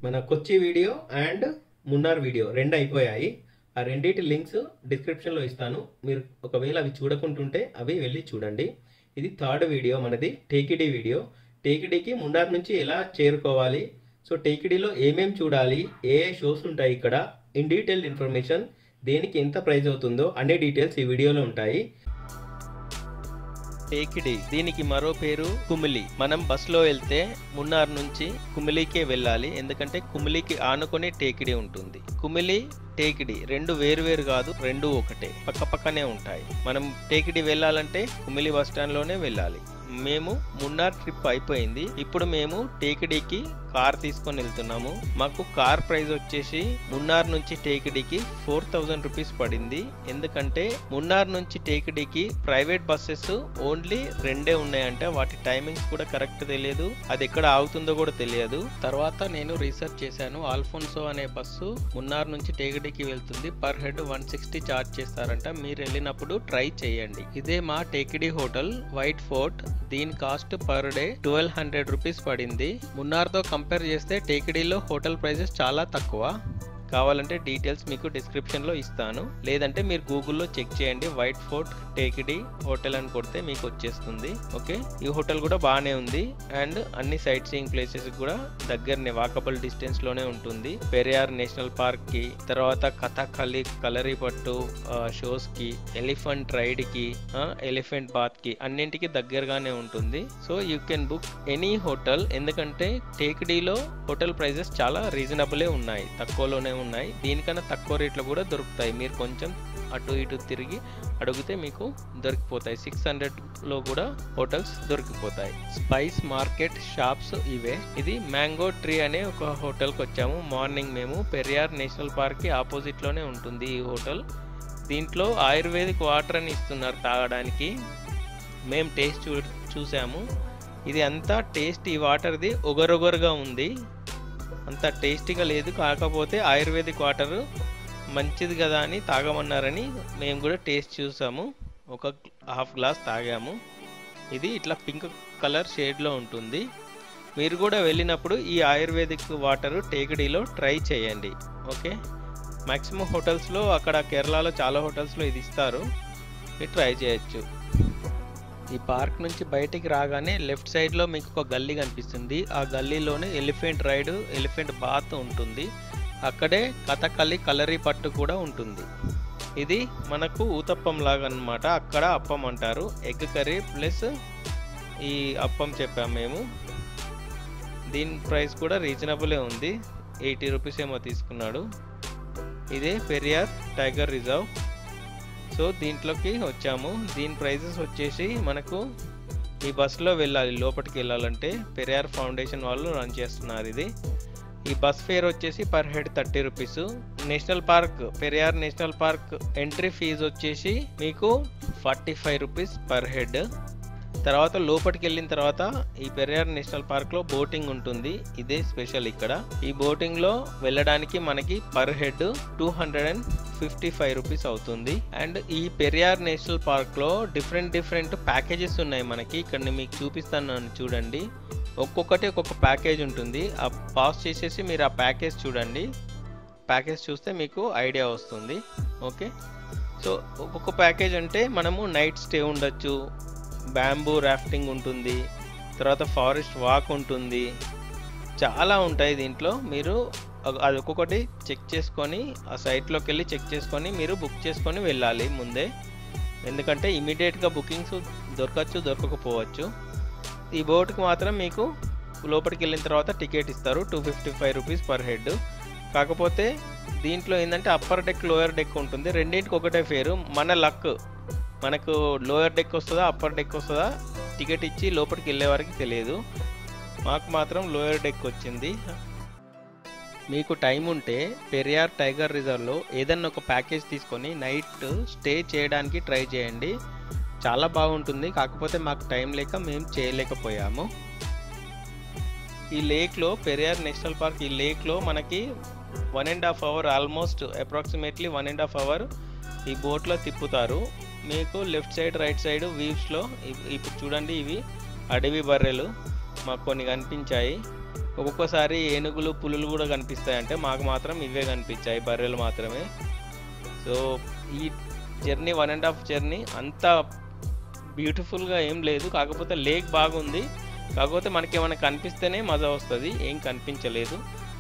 మన కొచ్చి video and Munnar video రెండు అయిపోయాయి. ఆ రెండింటి లింక్స్ డిస్క్రిప్షన్లో ఇస్తాను. మీరు ఒకవేళ అవి చూడకుంటుంటే అవి వెళ్ళి చూడండి. ఇది థర్డ్ వీడియో మనది, టేకిడీ వీడియో. టేకిడీకి మున్నార్ నుంచి ఎలా చేరుకోవాలి, సో టేకిడీలో ఏమేమి చూడాలి, ఏ షోస్ ఉంటాయి ఇక్కడ, ఇన్ డీటెయిల్ ఇన్ఫర్మేషన్, దేనికి ఎంత ప్రైస్ అవుతుందో అనే డీటెయిల్స్ ఈ వీడియోలో ఉంటాయి. టేకిడీ, దీనికి మరో పేరు కుమిలి. మనం బస్సులో వెళ్తే మున్నార్ నుంచి కుమిలికే వెళ్ళాలి, ఎందుకంటే కుమిలికి ఆనుకొని టేకిడీ ఉంటుంది. కుమిలి టేకిడీ రెండు వేరు కాదు, రెండు ఒకటే, పక్క పక్కనే ఉంటాయి. మనం టేకిడీ వెళ్ళాలంటే కుమిలి బస్ స్టాండ్ లోనే వెళ్ళాలి. మేము మున్నార్ ట్రిప్ అయిపోయింది, ఇప్పుడు మేము టేకిడీకి కార్ తీసుకొని వెళ్తున్నాము. మాకు కార్ ప్రైస్ వచ్చేసి మున్నార్ నుంచి టేకిడీకి 4000 రూపీస్ పడింది. ఎందుకంటే మున్నార్ నుంచి టేకిడీకి ప్రైవేట్ బస్సెస్ ఓన్లీ రెండే ఉన్నాయంట. వాటి టైమింగ్స్ కూడా కరెక్ట్ తెలియదు, అది ఎక్కడ ఆగుతుందో కూడా తెలియదు. తర్వాత నేను రీసెర్చ్ చేశాను. ఆల్ఫోన్సో అనే బస్సు మున్నార్ నుంచి టేకిడీకి వెళ్తుంది. పర్ హెడ్ 160 ఛార్జ్ చేస్తారంట. మీరు వెళ్ళినప్పుడు ట్రై చేయండి. ఇదే మా టేకిడీ హోటల్, వైట్ ఫోర్ట్. దీని కాస్ట్ పర్ డే 1200 రూపీస్ పడింది. మున్నార్తో కంపేర్ చేస్తే టేకిడీలో హోటల్ ప్రైజెస్ చాలా తక్కువ. కావాలంటే డీటెయిల్స్ మీకు డిస్క్రిప్షన్లో ఇస్తాను, లేదంటే మీరు గూగుల్లో చెక్ చేయండి. వైట్ ఫోర్ట్ టేకిడీ హోటల్ అని కొడితే మీకు వచ్చేస్తుంది. ఓకే, ఈ హోటల్ కూడా బాగానే ఉంది అండ్ అన్ని సైట్ సీయింగ్ ప్లేసెస్ కూడా దగ్గరనే, వాకబుల్ డిస్టెన్స్ లోనే ఉంటుంది. పెరియార్ నేషనల్ పార్క్ కి, తర్వాత కథకళి కలరిపట్టు షోస్ కి, ఎలిఫెంట్ రైడ్ కి, ఎలిఫెంట్ బాత్ కి, అన్నింటికి దగ్గరగానే ఉంటుంది. So you can book any hotel, ఎందుకంటే టేకిడీలో హోటల్ ప్రైజెస్ చాలా రీజనబులే ఉన్నాయి, తక్కువలోనే ఉన్నాయి. దీనికన్నా తక్కువ రేట్లో కూడా దొరుకుతాయి. మీరు కొంచెం అటు ఇటు తిరిగి అడిగితే మీకు దొరికిపోతాయి. 600లో కూడా హోటల్స్ దొరికిపోతాయి. స్పైస్ మార్కెట్ షాప్స్ ఇవే. ఇది మ్యాంగో ట్రీ అనే ఒక హోటల్కి వచ్చాము మార్నింగ్. మేము పెరియార్ నేషనల్ పార్క్ కి ఆపోజిట్ లోనే ఉంటుంది ఈ హోటల్. దీంట్లో ఆయుర్వేదిక్ వాటర్ అని ఇస్తున్నారు తాగడానికి. మేము టేస్ట్ చూసాము. ఇది అంతా టేస్ట్, ఈ వాటర్ది ఒగరొగరుగా ఉంది, అంత టేస్టీగా లేదు. కాకపోతే ఆయుర్వేదిక్ వాటర్ మంచిది కదా అని తాగమన్నారని మేము కూడా టేస్ట్ చూసాము. ఒక హాఫ్ గ్లాస్ తాగాము. ఇది ఇట్లా పింక్ కలర్ షేడ్లో ఉంటుంది. మీరు కూడా వెళ్ళినప్పుడు ఈ ఆయుర్వేదిక్ వాటర్ టేకిడీలో ట్రై చేయండి. ఓకే, మ్యాక్సిమం హోటల్స్లో, అక్కడ కేరళలో చాలా హోటల్స్లో ఇది ఇస్తారు, మీరు ట్రై చేయొచ్చు. ఈ పార్క్ నుంచి బయటికి రాగానే లెఫ్ట్ సైడ్లో మీకు ఒక గల్లీ కనిపిస్తుంది. ఆ గల్లీలోనే ఎలిఫెంట్ రైడ్, ఎలిఫెంట్ బాత్ ఉంటుంది. అక్కడే కథకళి కలరీ పట్టు కూడా ఉంటుంది. ఇది మనకు ఊతప్పం లాగా అన్నమాట, అక్కడ అప్పం అంటారు. ఎగ్ కర్రీ ప్లస్ ఈ అప్పం చెప్పాము మేము. దీని ప్రైస్ కూడా రీజనబులే ఉంది, 80 రూపీస్ ఏమో తీసుకున్నాడు. ఇదే పెరియార్ టైగర్ రిజర్వ్. సో దీంట్లోకి వచ్చాము. దీని ప్రైజెస్ వచ్చేసి మనకు ఈ బస్సులో వెళ్ళాలి, లోపలికి వెళ్ళాలంటే పెరియార్ ఫౌండేషన్ వాళ్ళు రన్ చేస్తున్నారు ఇది. ఈ బస్ ఫేర్ వచ్చేసి per head 30 rupees. National park, Periyar national park entry fee వచ్చేసి మీకు 45 రూపీస్ పర్ హెడ్. తర్వాత లోపలికి వెళ్ళిన తర్వాత ఈ పెరియార్ నేషనల్ పార్క్ లో బోటింగ్ ఉంటుంది. ఇదే స్పెషల్ ఇక్కడ. ఈ బోటింగ్ లో వెళ్ళడానికి మనకి పర్ హెడ్ 255 రూపీస్ అవుతుంది. అండ్ ఈ పెరియార్ నేషనల్ పార్క్ లో డిఫరెంట్ ప్యాకేజెస్ ఉన్నాయి మనకి. ఇక్కడ మీకు చూపిస్తాను చూడండి. ఒక్కొక్కటి ఒక్కొక్క ప్యాకేజ్ ఉంటుంది. ఆ పాస్ చేసేసి మీరు ఆ ప్యాకేజ్ చూడండి. ప్యాకేజ్ చూస్తే మీకు ఐడియా వస్తుంది. ఓకే, సో ఒక్కొక్క ప్యాకేజ్ అంటే మనము నైట్ స్టే ఉండొచ్చు, బ్యాంబూ రాఫ్టింగ్ ఉంటుంది, తర్వాత ఫారెస్ట్ వాక్ ఉంటుంది, చాలా ఉంటాయి దీంట్లో. మీరు అది ఒక్కొక్కటి చెక్ చేసుకొని, ఆ సైట్లోకి వెళ్ళి చెక్ చేసుకొని మీరు బుక్ చేసుకొని వెళ్ళాలి ముందే, ఎందుకంటే ఇమీడియట్గా బుకింగ్స్ దొరకచ్చు, దొరకకపోవచ్చు. ఈ బోట్కి మాత్రం మీకు లోపలికి వెళ్ళిన తర్వాత టికెట్ ఇస్తారు, 255 రూపీస్ పర్ హెడ్. కాకపోతే దీంట్లో ఏంటంటే అప్పర్ డెక్, లోయర్ డెక్ ఉంటుంది. రెండింటికి ఒకటే ఫేరు. మన లక్, మనకు లోయర్ డెక్ వస్తుందా అప్పర్ డెక్ వస్తుందా టికెట్ ఇచ్చి లోపలికి వెళ్ళే వారికి తెలియదు. మాకు మాత్రం లోయర్ డెక్ వచ్చింది. మీకు టైం ఉంటే పెరియార్ టైగర్ రిజర్వ్లో ఏదన్నా ఒక ప్యాకేజ్ తీసుకొని నైట్ స్టే చేయడానికి ట్రై చేయండి, చాలా బాగుంటుంది. కాకపోతే మాకు టైం లేక మేము చేయలేకపోయాము. ఈ లేక్లో, పెరియార్ నేషనల్ పార్క్ ఈ లేక్లో మనకి 1.5 అవర్, ఆల్మోస్ట్ అప్రాక్సిమేట్లీ 1.5 అవర్ ఈ బోట్లో తిప్పుతారు. మీకు లెఫ్ట్ సైడ్, రైట్ సైడ్ వ్యూస్లో ఇప్పుడు చూడండి, ఇవి అడవి బర్రెలు మాకు కొన్ని కనిపించాయి. ఒక్కొక్కసారి ఏనుగులు పులులు కూడా కనిపిస్తాయి, అంటే మాకు మాత్రం ఇవే కనిపించాయి, బర్రెలు మాత్రమే. సో ఈ జర్నీ 1.5 జర్నీ అంత బ్యూటిఫుల్గా ఏం లేదు, కాకపోతే లేక్ బాగుంది. కాకపోతే మనకి ఏమైనా కనిపిస్తేనే మజా వస్తుంది, ఏం కనిపించలేదు.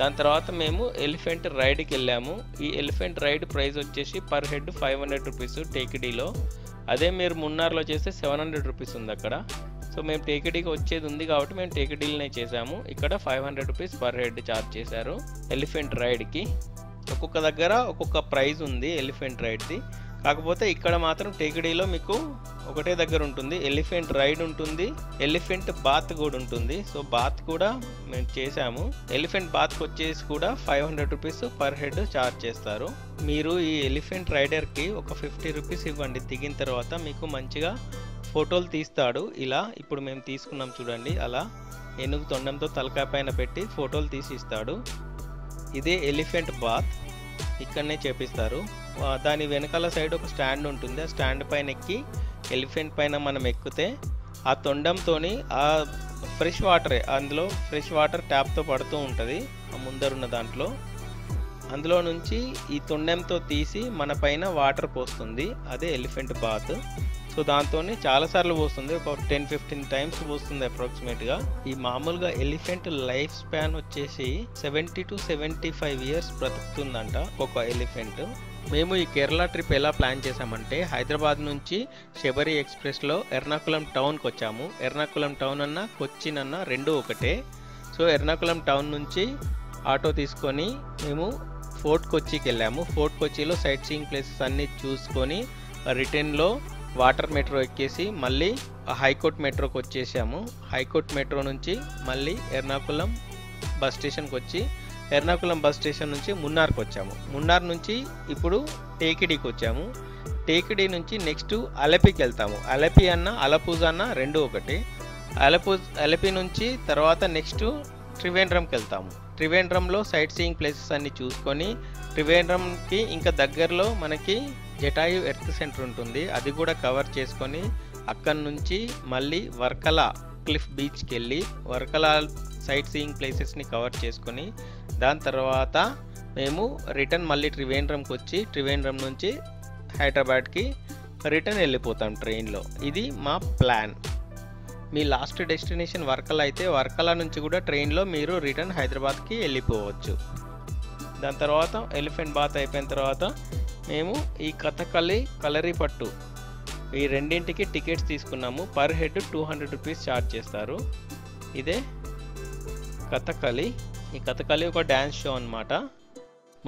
దాని తర్వాత మేము ఎలిఫెంట్ రైడ్కి వెళ్ళాము. ఈ ఎలిఫెంట్ రైడ్ ప్రైస్ వచ్చేసి పర్ హెడ్ 500 రూపీస్ టేకిడీలో. అదే మీరు మున్నార్లో చేస్తే 700 రూపీస్ ఉంది అక్కడ. సో మేము టేకిడీకి వచ్చేది ఉంది కాబట్టి మేము టేకిడీలనే చేసాము. ఇక్కడ 500 రూపీస్ పర్ హెడ్ ఛార్జ్ చేశారు ఎలిఫెంట్ రైడ్కి. ఒక్కొక్క దగ్గర ఒక్కొక్క ప్రైజ్ ఉంది ఎలిఫెంట్ రైడ్ది. కాకపోతే ఇక్కడ మాత్రం టేకిడీలో మీకు ఒకటే దగ్గర ఉంటుంది, ఎలిఫెంట్ రైడ్ ఉంటుంది, ఎలిఫెంట్ బాత్ కూడా ఉంటుంది. సో బాత్ కూడా మేము చేసాము. ఎలిఫెంట్ బాత్కి వచ్చేసి కూడా 500 రూపీస్ పర్ హెడ్ ఛార్జ్ చేస్తారు. మీరు ఈ ఎలిఫెంట్ రైడర్కి ఒక 50 రూపీస్ ఇవ్వండి. దిగిన తర్వాత మీకు మంచిగా ఫోటోలు తీస్తాడు. ఇలా ఇప్పుడు మేము తీసుకున్నాం చూడండి, అలా ఏనుగు తొండంతో తలకాయ పైన పెట్టి ఫోటోలు తీసి ఇస్తాడు. ఇదే ఎలిఫెంట్ బాత్, ఇక్కడనే చేపిస్తారు. దాని వెనకాల సైడ్ ఒక స్టాండ్ ఉంటుంది. ఆ స్టాండ్ పైన ఎక్కి ఎలిఫెంట్ పైన మనం ఎక్కితే ఆ తొండంతో ఆ ఫ్రెష్ వాటరే, అందులో ఫ్రెష్ వాటర్ ట్యాప్తో పడుతూ ఉంటుంది ఆ ముందరున్న దాంట్లో. అందులో నుంచి ఈ తొండంతో తీసి మన పైన వాటర్ పోస్తుంది. అదే ఎలిఫెంట్ బాత్. సో దాంతో చాలాసార్లు పోస్తుంది, ఒక 10-15 టైమ్స్ పోస్తుంది అప్రాక్సిమేట్గా. ఈ మామూలుగా ఎలిఫెంట్ లైఫ్ స్పాన్ వచ్చేసి 70 to 75 ఇయర్స్ బ్రతుకుతుందంట ఒక ఎలిఫెంట్. మేము ఈ కేరళ ట్రిప్ ఎలా ప్లాన్ చేసామంటే, హైదరాబాద్ నుంచి శబరి ఎక్స్ప్రెస్లో ఎర్నాకుళం టౌన్కి వచ్చాము. ఎర్నాకుళం టౌన్ అన్న కొచ్చిన్ అన్న రెండు ఒకటే. సో ఎర్నాకుళం టౌన్ నుంచి ఆటో తీసుకొని మేము ఫోర్ట్ కొచ్చికి వెళ్ళాము. ఫోర్ట్ కొచ్చిలో సైట్ సీయింగ్ ప్లేసెస్ అన్నీ చూసుకొని రిటర్న్లో వాటర్ మెట్రో ఎక్కేసి మళ్ళీ హైకోర్ట్ మెట్రోకి వచ్చేసాము. హైకోర్ట్ మెట్రో నుంచి మళ్ళీ ఎర్నాకుళం బస్ స్టేషన్కి వచ్చి ఎర్నాకుళం బస్ స్టేషన్ నుంచి మున్నార్కి వచ్చాము. మున్నార్ నుంచి ఇప్పుడు టేకిడీకి వచ్చాము. టేకిడీ నుంచి నెక్స్ట్ అలపికి వెళ్తాము. అలపి అన్న అలపూజ అన్న రెండు ఒకటి. అలపి నుంచి తర్వాత నెక్స్ట్ త్రివేంద్రంకి వెళ్తాము. త్రివేంద్రంలో సైట్ సీయింగ్ ప్లేసెస్ అన్ని చూసుకొని త్రివేంద్రంకి ఇంకా దగ్గరలో మనకి జటాయు ఎర్త్ సెంటర్ ఉంటుంది, అది కూడా కవర్ చేసుకొని అక్కడి నుంచి మళ్ళీ వర్కల క్లిఫ్ బీచ్కి వెళ్ళి వర్కల సైట్ సీయింగ్ ప్లేసెస్ని కవర్ చేసుకొని దాని తర్వాత మేము రిటర్న్ మళ్ళీ త్రివేంద్రంకి వచ్చి త్రివేంద్రం నుంచి హైదరాబాద్కి రిటర్న్ వెళ్ళిపోతాం ట్రైన్లో. ఇది మా ప్లాన్. మీ లాస్ట్ డెస్టినేషన్ వర్కల అయితే వర్కల నుంచి కూడా ట్రైన్లో మీరు రిటర్న్ హైదరాబాద్కి వెళ్ళిపోవచ్చు. దాని తర్వాత ఎలిఫెంట్ బాత్ అయిపోయిన తర్వాత మేము ఈ కథకళి కలరిపట్టు ఈ రెండింటికి టికెట్స్ తీసుకున్నాము. పర్ హెడ్ 200 రూపీస్ ఛార్జ్ చేస్తారు. ఇదే కథకళి. ఈ కథకళి ఒక డ్యాన్స్ షో అన్నమాట.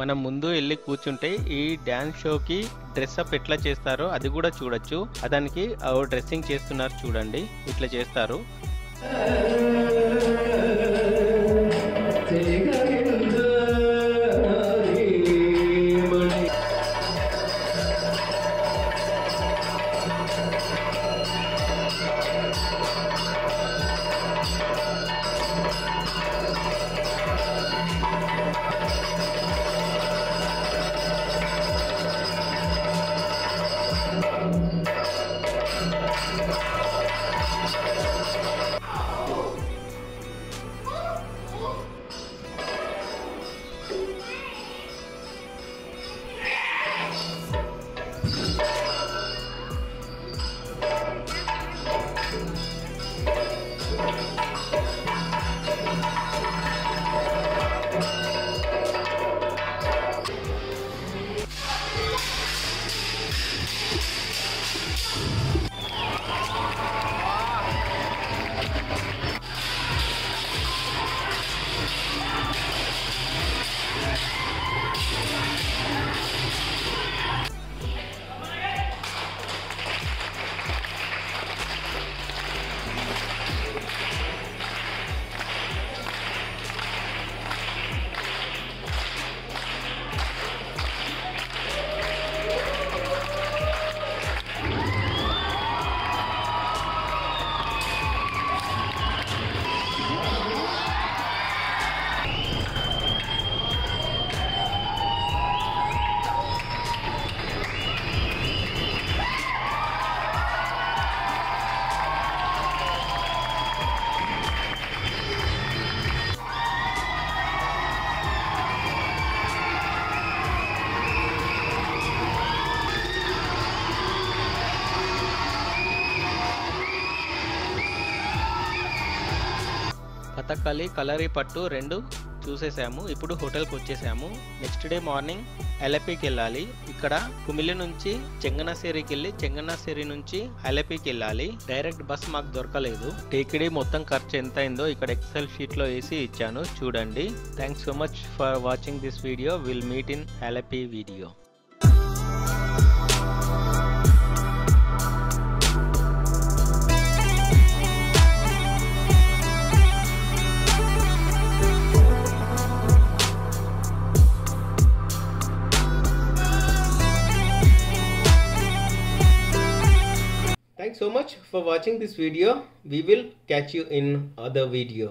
మనం ముందు వెళ్ళి కూర్చుంటే ఈ డ్యాన్స్ షోకి డ్రెస్అప్ ఎట్లా చేస్తారో అది కూడా చూడొచ్చు. దానికి డ్రెస్సింగ్ చేస్తున్నారు చూడండి, ఇట్లా చేస్తారు. కథకళి, కలరి పట్టు 2 చూసేసాము. ఇప్పుడు హోటల్కి వచ్చేసాము. నెక్స్ట్ డే మార్నింగ్ అలపికి వెళ్ళాలి. ఇక్కడ కుమిలి నుంచి చెంగనసేరికి వెళ్ళి చెంగనసేరి నుంచి అలపికి వెళ్ళాలి. డైరెక్ట్ బస్ మాకు దొరకలేదు. టేకిడి మొత్తం ఖర్చు ఎంత అయిందో ఇక్కడ ఎక్సెల్ షీట్ లో వేసి ఇచ్చాను, చూడండి. Thanks so much for watching this video. Will meet in Alleppey video. Thanks so much for watching this video. We will catch you in other video.